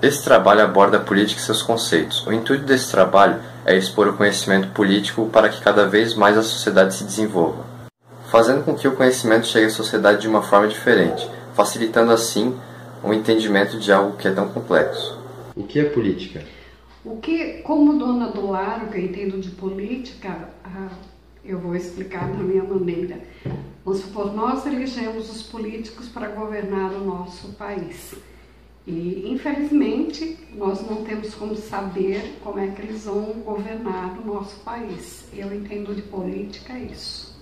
Esse trabalho aborda a política e seus conceitos. O intuito desse trabalho é expor o conhecimento político para que cada vez mais a sociedade se desenvolva, fazendo com que o conhecimento chegue à sociedade de uma forma diferente, facilitando assim o entendimento de algo que é tão complexo. O que é política? Como dona do lar, o que eu entendo de política, eu vou explicar da minha maneira. Vamos supor, nós elegemos os políticos para governar o nosso país. E, infelizmente, nós não temos como saber como é que eles vão governar o nosso país. Eu entendo de política isso.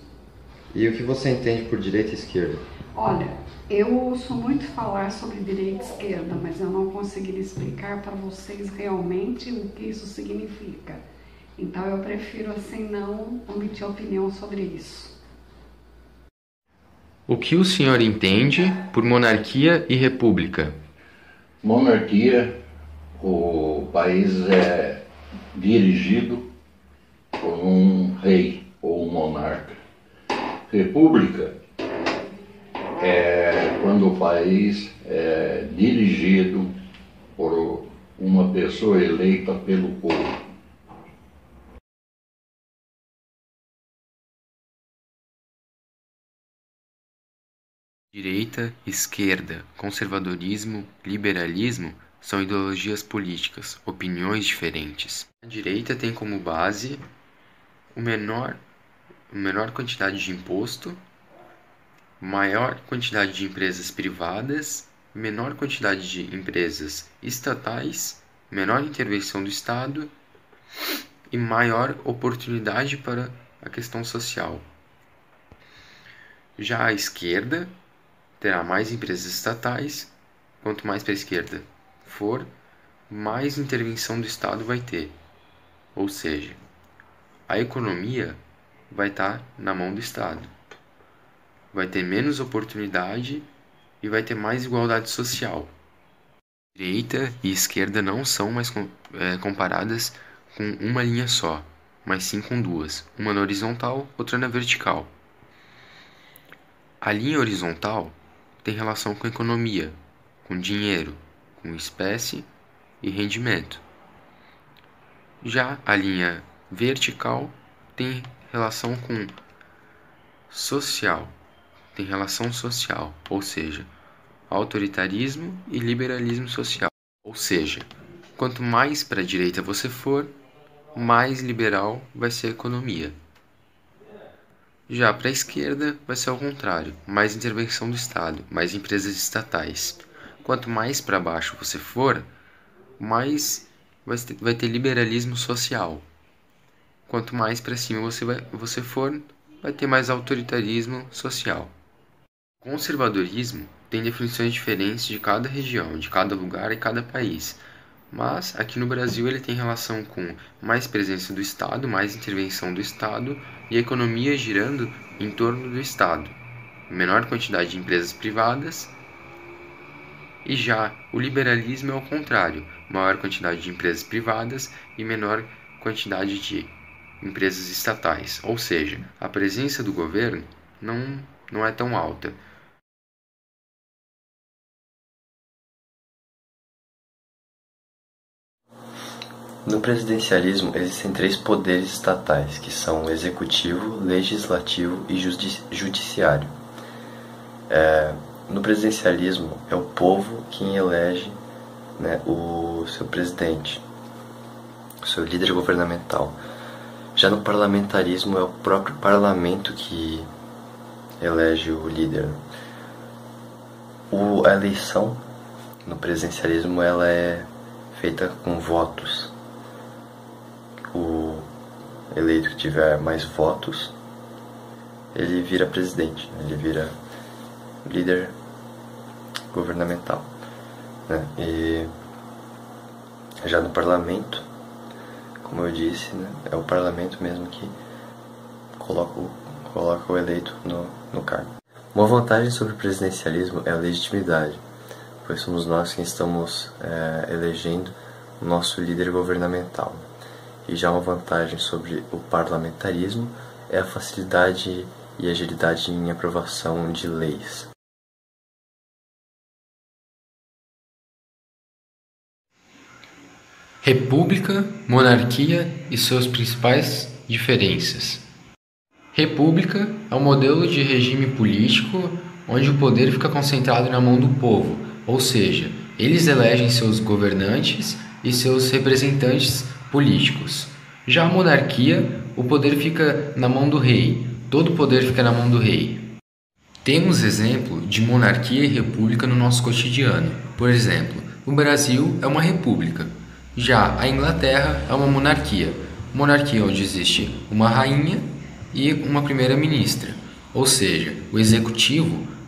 E o que você entende por direita e esquerda? Olha, eu ouço muito falar sobre direita e esquerda, mas eu não conseguiria explicar para vocês realmente o que isso significa. Então eu prefiro assim não emitir opinião sobre isso. O que o senhor entende por monarquia e república? Monarquia, o país é dirigido por um rei ou um monarca. República é quando o país é dirigido por uma pessoa eleita pelo povo. Direita, esquerda, conservadorismo, liberalismo são ideologias políticas, opiniões diferentes. A direita tem como base a menor quantidade de imposto, maior quantidade de empresas privadas, menor quantidade de empresas estatais, menor intervenção do Estado e maior oportunidade para a questão social. Já a esquerda terá mais empresas estatais. Quanto mais para a esquerda for, mais intervenção do Estado vai ter. Ou seja, a economia vai estar na mão do Estado. Vai ter menos oportunidade e vai ter mais igualdade social. Direita e esquerda não são mais comparadas com uma linha só, mas sim com duas, uma na horizontal, outra na vertical. A linha horizontal tem relação com economia, com dinheiro, com espécie e rendimento. Já a linha vertical tem relação com social, tem relação social, ou seja, autoritarismo e liberalismo social. Ou seja, quanto mais para a direita você for, mais liberal vai ser a economia. Já para a esquerda vai ser ao contrário, mais intervenção do Estado, mais empresas estatais. Quanto mais para baixo você for, mais vai ter liberalismo social. Quanto mais para cima você for, vai ter mais autoritarismo social. O conservadorismo tem definições diferentes de cada região, de cada lugar e cada país. Mas aqui no Brasil ele tem relação com mais presença do Estado, mais intervenção do Estado e a economia girando em torno do Estado. Menor quantidade de empresas privadas. E já o liberalismo é o contrário, maior quantidade de empresas privadas e menor quantidade de empresas estatais. Ou seja, a presença do governo não é tão alta. No presidencialismo existem 3 poderes estatais, que são o executivo, legislativo e judiciário. No presidencialismo é o povo quem elege, né, o seu presidente, o seu líder governamental. Já no parlamentarismo é o próprio parlamento que elege o líder. A eleição no presidencialismo ela é feita com votos. O eleito que tiver mais votos, ele vira presidente, ele vira líder governamental, né? E já no parlamento, como eu disse, né, é o parlamento mesmo que coloca o eleito no cargo. Uma vantagem sobre o presidencialismo é a legitimidade, pois somos nós quem estamos elegendo o nosso líder governamental. E já uma vantagem sobre o parlamentarismo é a facilidade e agilidade em aprovação de leis. República, monarquia e suas principais diferenças. República é um modelo de regime político onde o poder fica concentrado na mão do povo, ou seja, eles elegem seus governantes e seus representantes políticos. Já a monarquia, o poder fica na mão do rei, todo o poder fica na mão do rei. Temos exemplo de monarquia e república no nosso cotidiano. Por exemplo, o Brasil é uma república. Já a Inglaterra é uma monarquia onde existe uma rainha e uma primeira-ministra, ou seja,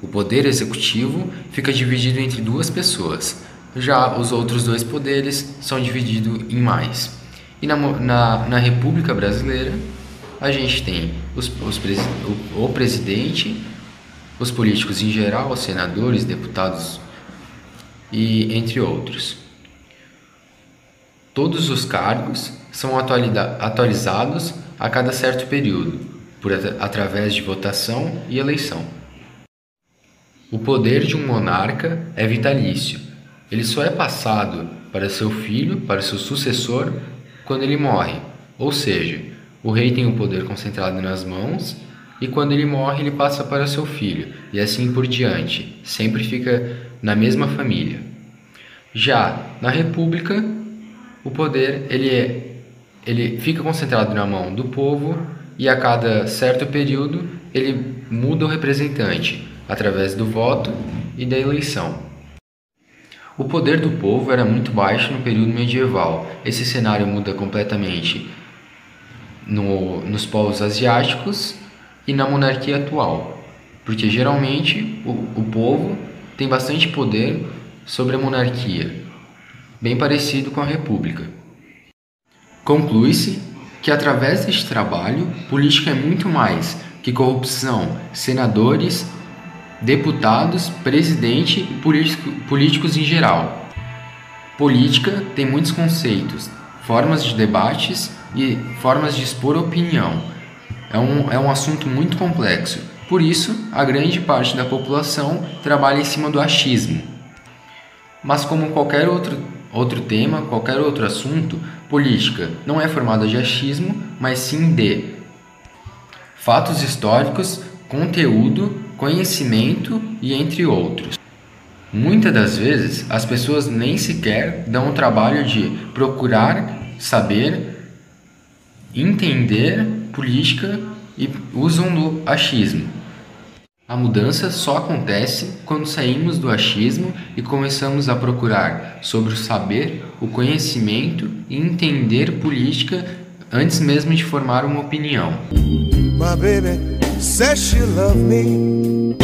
o poder executivo fica dividido entre duas pessoas, já os outros dois poderes são divididos em mais. E na República Brasileira, a gente tem o presidente, os políticos em geral, os senadores, deputados e entre outros. Todos os cargos são atualizados a cada certo período, através de votação e eleição. O poder de um monarca é vitalício. Ele só é passado para seu filho, para seu sucessor, quando ele morre. Ou seja, o rei tem o poder concentrado nas mãos e quando ele morre ele passa para seu filho e assim por diante. Sempre fica na mesma família. Já na república, o poder ele fica concentrado na mão do povo e a cada certo período ele muda o representante através do voto e da eleição. O poder do povo era muito baixo no período medieval. Esse cenário muda completamente nos povos asiáticos e na monarquia atual, porque geralmente o povo tem bastante poder sobre a monarquia, bem parecido com a república. Conclui-se que através deste trabalho, política é muito mais que corrupção, senadores, deputados, presidente e políticos em geral. Política tem muitos conceitos, formas de debates e formas de expor opinião. É um assunto muito complexo, por isso a grande parte da população trabalha em cima do achismo. Mas como qualquer outro tema, qualquer outro assunto, política não é formada de achismo, mas sim de fatos históricos, conteúdo, conhecimento e entre outros. Muitas das vezes as pessoas nem sequer dão o trabalho de procurar saber, entender política e usam do achismo. A mudança só acontece quando saímos do achismo e começamos a procurar sobre o saber, o conhecimento e entender política antes mesmo de formar uma opinião. My baby says she loves me.